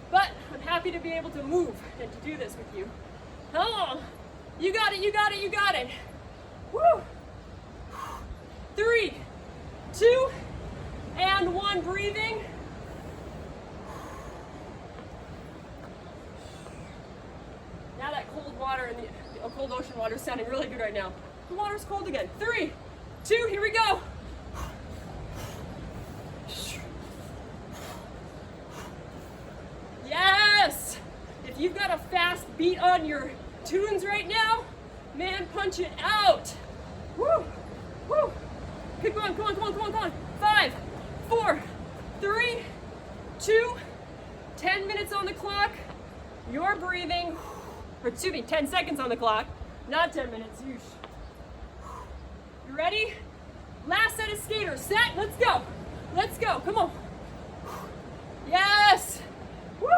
Speaker 1: But I'm happy to be able to move and to do this with you. Come on. You got it, you got it, you got it. Woo. 3, 2, and 1, breathing. Now that cold water and the cold ocean water is sounding really good right now. The water's cold again. 3, 2, here we go. Yes! If you've got a fast beat on your tunes right now, man, punch it out. Woo! Woo! Keep going, come on, come on, come on, come on. 5, 4, 3, 2, 10 minutes on the clock. You're breathing. Or excuse me, 10 seconds on the clock, not 10 minutes. You ready? Last set of skaters. Set, let's go. Let's go, come on. Yes! Woo!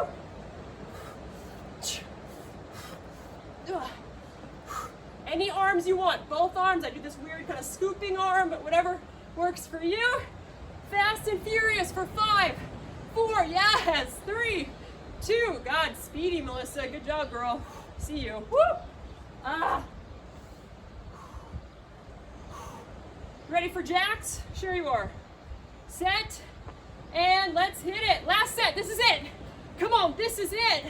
Speaker 1: Any arms you want, both arms. I do this weird kind of scooping arm, but whatever works for you. Fast and furious for 5, 4, yes, 3, 2. God, speedy, Melissa. Good job, girl. See you. Woo! Ah. Ready for jacks? Sure you are. Set, and let's hit it. Last set, this is it. Come on, this is it.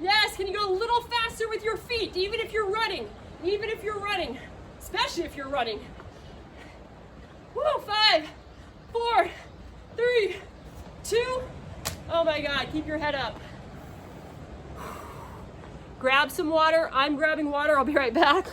Speaker 1: Yes, can you go a little faster with your feet, even if you're running, especially if you're running. Woo, 5, 4, 3, 2, oh my God, keep your head up. Grab some water, I'm grabbing water, I'll be right back.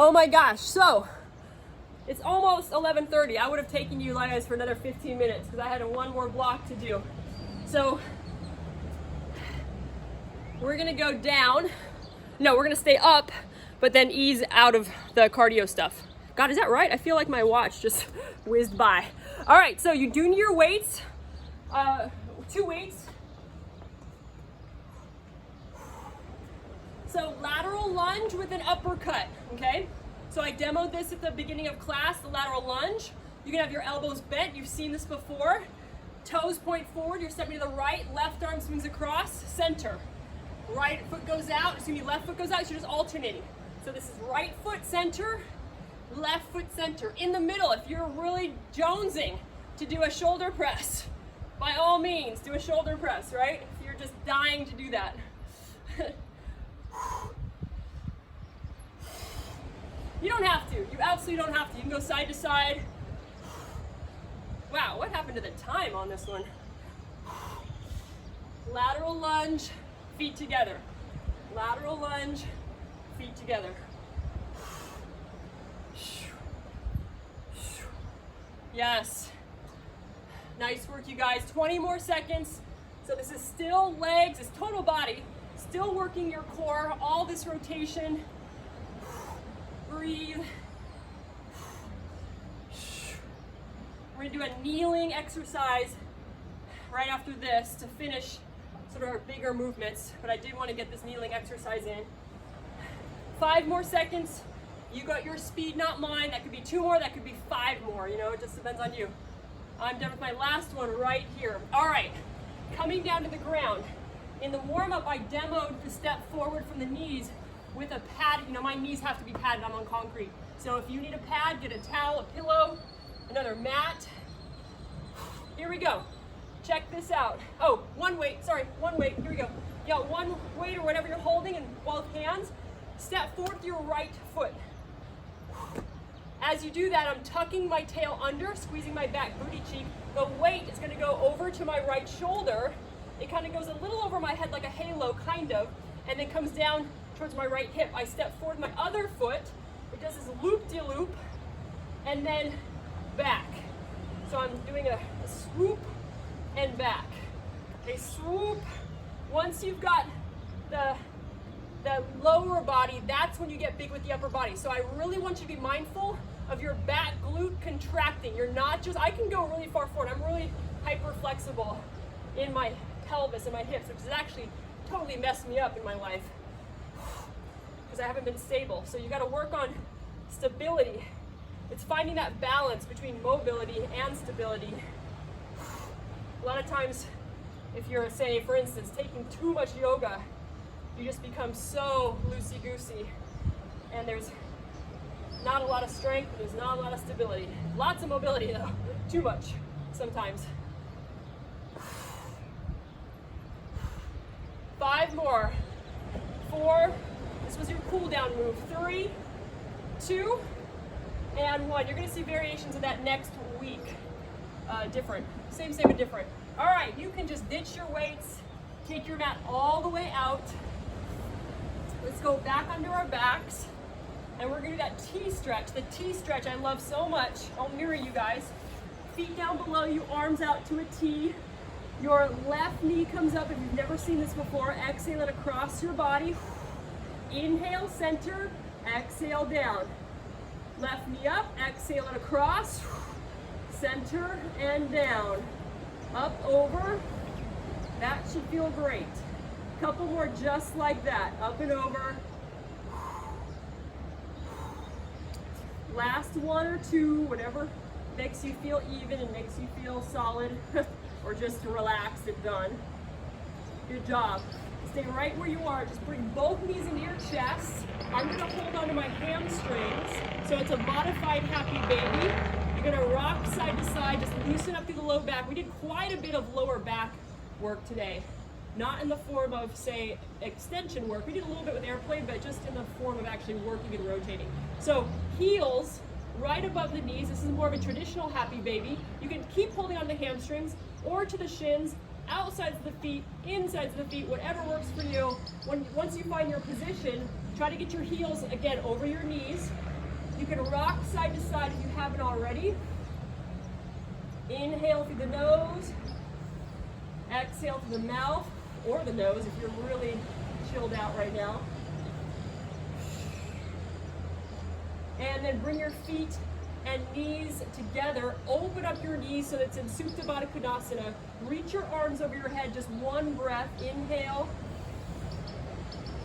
Speaker 1: Oh my gosh, so It's almost 11:30. I would have taken you guys for another 15 minutes because I had one more block to do. So we're gonna go down. No, we're gonna stay up, but then ease out of the cardio stuff. God, is that right? I feel like my watch just whizzed by. All right, so you do your weights, 2 weights. So lateral lunge with an uppercut, okay? So I demoed this at the beginning of class, the lateral lunge. You can have your elbows bent, you've seen this before. Toes point forward, you're stepping to the right, left arm swings across, center. Right foot goes out, excuse me, left foot goes out, so you're just alternating. So this is right foot center, left foot center. In the middle, if you're really jonesing to do a shoulder press, by all means, do a shoulder press, right? If you're just dying to do that. You don't have to. You absolutely don't have to. You can go side to side. Wow, what happened to the time on this one? Lateral lunge, feet together. Lateral lunge, feet together. Yes. Nice work, you guys. 20 more seconds. So this is still legs, it's total body. Still working your core, all this rotation. Breathe. We're gonna do a kneeling exercise right after this to finish sort of our bigger movements, but I did want to get this kneeling exercise in. 5 more seconds. You got your speed, not mine. That could be 2 more, that could be 5 more, you know, it just depends on you. I'm done with my last one right here. All right, coming down to the ground. In the warm-up, I demoed the step forward from the knees with a pad. You know, my knees have to be padded, I'm on concrete. So if you need a pad, get a towel, a pillow, another mat. Here we go. Check this out. Oh, one weight, here we go. You got one weight or whatever you're holding in both hands. Step forward with your right foot. As you do that, I'm tucking my tail under, squeezing my back booty cheek. The weight is gonna go over to my right shoulder. It kind of goes a little over my head like a halo, kind of, and then comes down towards my right hip. I step forward my other foot. It does this loop-de-loop, and then back. So I'm doing a swoop and back. A swoop. Once you've got the lower body, that's when you get big with the upper body. So I really want you to be mindful of your back glute contracting. You're not just, I can go really far forward. I'm really hyper flexible in my pelvis and my hips, which has actually totally messed me up in my life because I haven't been stable. So you got to work on stability. It's finding that balance between mobility and stability. A lot of times, if you're, say, for instance, taking too much yoga, you just become so loosey-goosey, and there's not a lot of strength, there's not a lot of stability. Lots of mobility though, too much sometimes. 5 more. 4, this was your cool down move. 3, 2, and 1. You're gonna see variations of that next week. Different, same but different. All right, you can just ditch your weights, take your mat all the way out. Let's go back under our backs, and we're gonna do that T stretch. The T stretch I love so much. I'll mirror you guys. Feet down below you, arms out to a T. Your left knee comes up. If you've never seen this before, exhale it across your body. Inhale, center, exhale down. Left knee up, exhale it across, center and down. Up, over, that should feel great. Couple more just like that, up and over. Last 1 or 2, whatever makes you feel even and makes you feel solid, or just relaxed and done. Good job. Stay right where you are. Just bring both knees into your chest. I'm gonna hold onto my hamstrings, so it's a modified happy baby. You're gonna rock side to side, just loosen up through the low back. We did quite a bit of lower back work today. Not in the form of, say, extension work. We did a little bit with airplane, but just in the form of actually working and rotating. So heels right above the knees. This is more of a traditional happy baby. You can keep holding on to the hamstrings or to the shins, outsides of the feet, insides of the feet, whatever works for you. Once you find your position, try to get your heels, again, over your knees. You can rock side to side if you haven't already. Inhale through the nose. Exhale through the mouth or the nose if you're really chilled out right now. And then bring your feet and knees together. Open up your knees so that it's in Supta Baddha Konasana. Reach your arms over your head, just one breath. Inhale.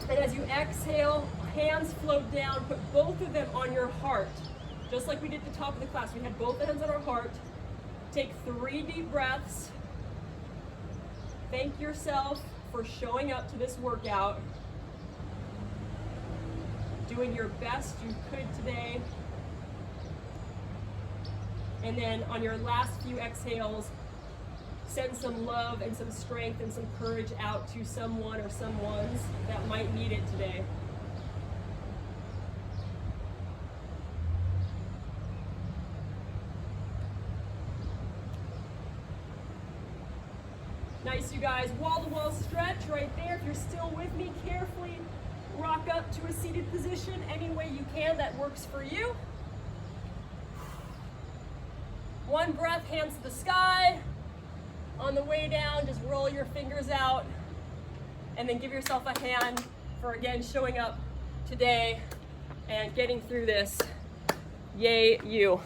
Speaker 1: And as you exhale, hands float down. Put both of them on your heart. Just like we did at the top of the class. We had both hands on our heart. Take 3 deep breaths. Thank yourself for showing up to this workout. Doing your best you could today. And then on your last few exhales, send some love and some strength and some courage out to someone or someones that might need it today. Nice, you guys. Wall-to-wall stretch right there. If you're still with me, carefully rock up to a seated position any way you can that works for you. One breath, hands to the sky. On the way down, just roll your fingers out and then give yourself a hand for, again, showing up today and getting through this. Yay, you.